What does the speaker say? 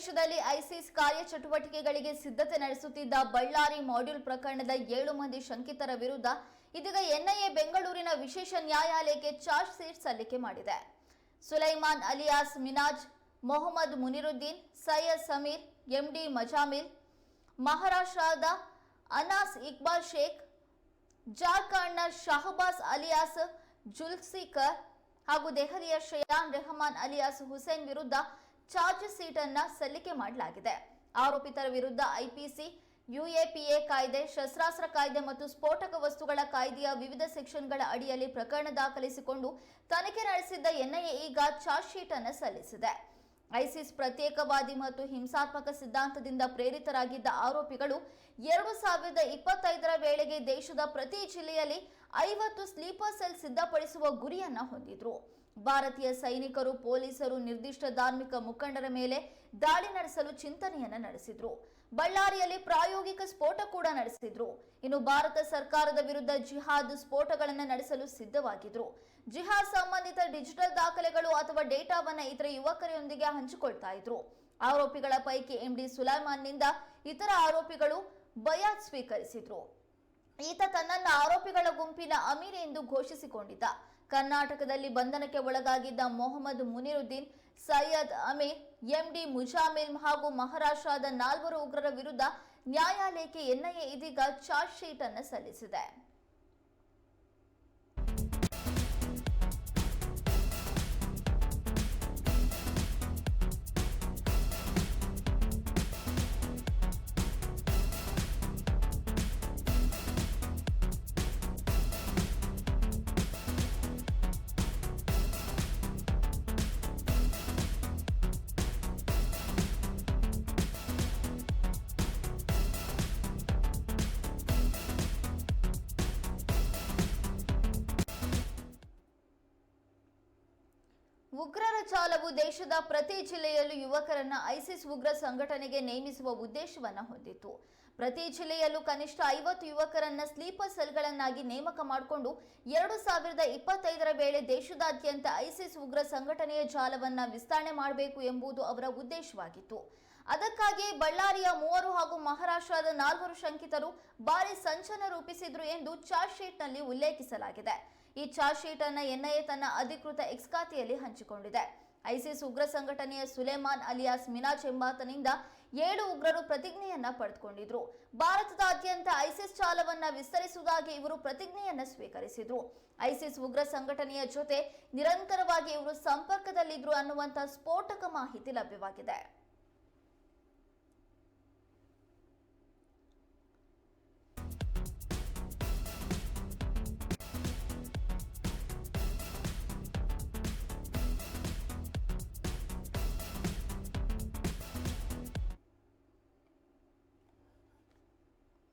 ಪ್ರದೇಶದಲ್ಲಿ ಐಸಿಸ್ ಕಾರ್ಯಚಟುವಟಿಕೆಗಳಿಗೆ ಸಿದ್ಧತೆ ನಡೆಸುತ್ತಿದ್ದ ಬಳ್ಳಾರಿ ಮಾಡ್ಯೂಲ್ ಪ್ರಕರಣದ 7 ಮಂದಿ ಶಂಕಿತರ ವಿರುದ್ಧ ಇದೀಗ ಎನ್ಐಎ ಬೆಂಗಳೂರಿನ ವಿಶೇಷ ನ್ಯಾಯಾಲಯಕ್ಕೆ ಚಾರ್ಜ್ ಶೀಟ್ ಸಲ್ಲಿಕೆ ಮಾಡಿದೆ. ಸುಲೈಮಾನ್ ಅಲಿಯಾಸ್ ಮಿನಾಜ್, ಮೊಹಮ್ಮದ್ ಮುನಿರುದ್ದೀನ್, ಸೈಯದ್ ಸಮೀರ್, ಎಂಡಿ ಮಜಾಮಿಲ್, ಮಹಾರಾಷ್ಟ್ರದ ಅನಾಸ್ ಇಕ್ಬಾಲ್ ಶೇಖ್, ಜಾರ್ಖಂಡ್ನ ಶಹಬಾಸ್ ಅಲಿಯಾಸ್ ಜುಲ್ಸಿಕರ್ ಹಾಗೂ ದೆಹಲಿಯ ಶಯಾನ್ ರೆಹಮಾನ್ ಅಲಿಯಾಸ್ ಹುಸೇನ್ ವಿರುದ್ಧ ಚಾರ್ಜ್ ಶೀಟ್ ಅನ್ನು ಸಲ್ಲಿಕೆ ಮಾಡಲಾಗಿದೆ. ಆರೋಪಿತರ ವಿರುದ್ಧ ಐಪಿಸಿ, ಯುಎಪಿಎ ಕಾಯ್ದೆ, ಶಸ್ತ್ರಾಸ್ತ್ರ ಕಾಯ್ದೆ ಮತ್ತು ಸ್ಫೋಟಕ ವಸ್ತುಗಳ ಕಾಯ್ದೆಯ ವಿವಿಧ ಸೆಕ್ಷನ್ಗಳ ಅಡಿಯಲ್ಲಿ ಪ್ರಕರಣ ದಾಖಲಿಸಿಕೊಂಡು ತನಿಖೆ ನಡೆಸಿದ್ದ ಎನ್ಐಎ ಈಗ ಚಾರ್ಜ್ ಶೀಟ್ ಅನ್ನು ಸಲ್ಲಿಸಿದೆ. ಐಸಿಸ್ ಪ್ರತ್ಯೇಕವಾದಿ ಮತ್ತು ಹಿಂಸಾತ್ಮಕ ಸಿದ್ಧಾಂತದಿಂದ ಪ್ರೇರಿತರಾಗಿದ್ದ ಆರೋಪಿಗಳು 2025ರ ವೇಳೆಗೆ ದೇಶದ ಪ್ರತಿ ಜಿಲ್ಲೆಯಲ್ಲಿ 50 ಸ್ಲೀಪರ್ ಸೆಲ್ ಸಿದ್ಧಪಡಿಸುವ ಗುರಿಯನ್ನ ಹೊಂದಿದ್ರು. ಭಾರತೀಯ ಸೈನಿಕರು, ಪೊಲೀಸರು ನಿರ್ದಿಷ್ಟ ಧಾರ್ಮಿಕ ಮುಖಂಡರ ಮೇಲೆ ದಾಳಿ ನಡೆಸಲು ಚಿಂತನೆಯನ್ನ ನಡೆಸಿದ್ರು. ಬಳ್ಳಾರಿಯಲ್ಲಿ ಪ್ರಾಯೋಗಿಕ ಸ್ಫೋಟ ಕೂಡ ನಡೆಸಿದ್ರು. ಇನ್ನು ಭಾರತ ಸರ್ಕಾರದ ವಿರುದ್ಧ ಜಿಹಾದ್ ಸ್ಫೋಟಗಳನ್ನು ನಡೆಸಲು ಸಿದ್ಧವಾಗಿದ್ರು. ಜಿಹಾದ್ ಸಂಬಂಧಿತ ಡಿಜಿಟಲ್ ದಾಖಲೆಗಳು ಅಥವಾ ಡೇಟಾವನ್ನ ಇತರ ಯುವಕರೊಂದಿಗೆ ಹಂಚಿಕೊಳ್ತಾ ಇದ್ರು. ಆರೋಪಿಗಳ ಪೈಕಿ ಎಂಡಿ ಸುಲೈಮಾನ್ನಿಂದ ಇತರ ಆರೋಪಿಗಳು ಬಯಾತ್ ಸ್ವೀಕರಿಸಿದ್ರು. ಈತ ತನ್ನನ್ನು ಆರೋಪಿಗಳ ಗುಂಪಿನ ಅಮೀರ್ ಎಂದು ಘೋಷಿಸಿಕೊಂಡಿದ್ದ. ಕರ್ನಾಟಕದಲ್ಲಿ ಬಂಧನಕ್ಕೆ ಒಳಗಾಗಿದ್ದ ಮೊಹಮ್ಮದ್ ಮುನಿರುದ್ದೀನ್, ಸೈಯದ್ ಅಮೀರ್, ಎಂಡಿ ಮುಜಾಮಿಲ್ ಹಾಗೂ ಮಹಾರಾಷ್ಟ್ರದ 4 ಉಗ್ರರ ವಿರುದ್ಧ ನ್ಯಾಯಾಲಯಕ್ಕೆ ಎನ್ಐಎ ಇದೀಗ ಚಾರ್ಜ್ ಶೀಟ್ ಅನ್ನು ಸಲ್ಲಿಸಿದೆ. ಉಗ್ರರ ಜಾಲವು ದೇಶದ ಪ್ರತಿ ಜಿಲ್ಲೆಯಲ್ಲೂ ಯುವಕರನ್ನ ಐಸಿಸ್ ಉಗ್ರ ಸಂಘಟನೆಗೆ ನೇಮಿಸುವ ಉದ್ದೇಶವನ್ನ ಹೊಂದಿತ್ತು. ಪ್ರತಿ ಜಿಲ್ಲೆಯಲ್ಲೂ ಕನಿಷ್ಠ 50 ಯುವಕರನ್ನ ಸ್ಲೀಪರ್ ಸೆಲ್ಗಳನ್ನಾಗಿ ನೇಮಕ ಮಾಡಿಕೊಂಡು 2025ರ ವೇಳೆ ದೇಶದಾದ್ಯಂತ ಐಸಿಸ್ ಉಗ್ರ ಸಂಘಟನೆಯ ಜಾಲವನ್ನ ವಿಸ್ತರಣೆ ಮಾಡಬೇಕು ಎಂಬುದು ಅವರ ಉದ್ದೇಶವಾಗಿತ್ತು. ಅದಕ್ಕಾಗಿ ಬಳ್ಳಾರಿಯ 3 ಹಾಗೂ ಮಹಾರಾಷ್ಟ್ರದ 4 ಶಂಕಿತರು ಭಾರಿ ಸಂಚಲನ ರೂಪಿಸಿದ್ರು ಎಂದು ಚಾರ್ಜ್ ಶೀಟ್ನಲ್ಲಿ ಉಲ್ಲೇಖಿಸಲಾಗಿದೆ. ಈ ಚಾರ್ಜ್ ಶೀಟ್ ಅನ್ನು ಎನ್ಐಎ ತನ್ನ ಅಧಿಕೃತ ಎಕ್ಸ್ ಖಾತೆಯಲ್ಲಿ ಹಂಚಿಕೊಂಡಿದೆ. ಐಸಿಸ್ ಉಗ್ರ ಸಂಘಟನೆಯ ಸುಲೇಮಾನ್ ಅಲಿಯಾಸ್ ಮಿನಾಜ್ ಎಂಬಾತನಿಂದ 7 ಉಗ್ರರು ಪ್ರತಿಜ್ಞೆಯನ್ನ ಪಡೆದುಕೊಂಡಿದ್ರು. ಭಾರತದಾದ್ಯಂತ ಐಸಿಸ್ ಜಾಲವನ್ನ ವಿಸ್ತರಿಸುವುದಾಗಿ ಇವರು ಪ್ರತಿಜ್ಞೆಯನ್ನ ಸ್ವೀಕರಿಸಿದ್ರು. ಐಸಿಸ್ ಉಗ್ರ ಸಂಘಟನೆಯ ಜೊತೆ ನಿರಂತರವಾಗಿ ಇವರು ಸಂಪರ್ಕದಲ್ಲಿದ್ರು ಅನ್ನುವಂತ ಸ್ಫೋಟಕ ಮಾಹಿತಿ ಲಭ್ಯವಾಗಿದೆ.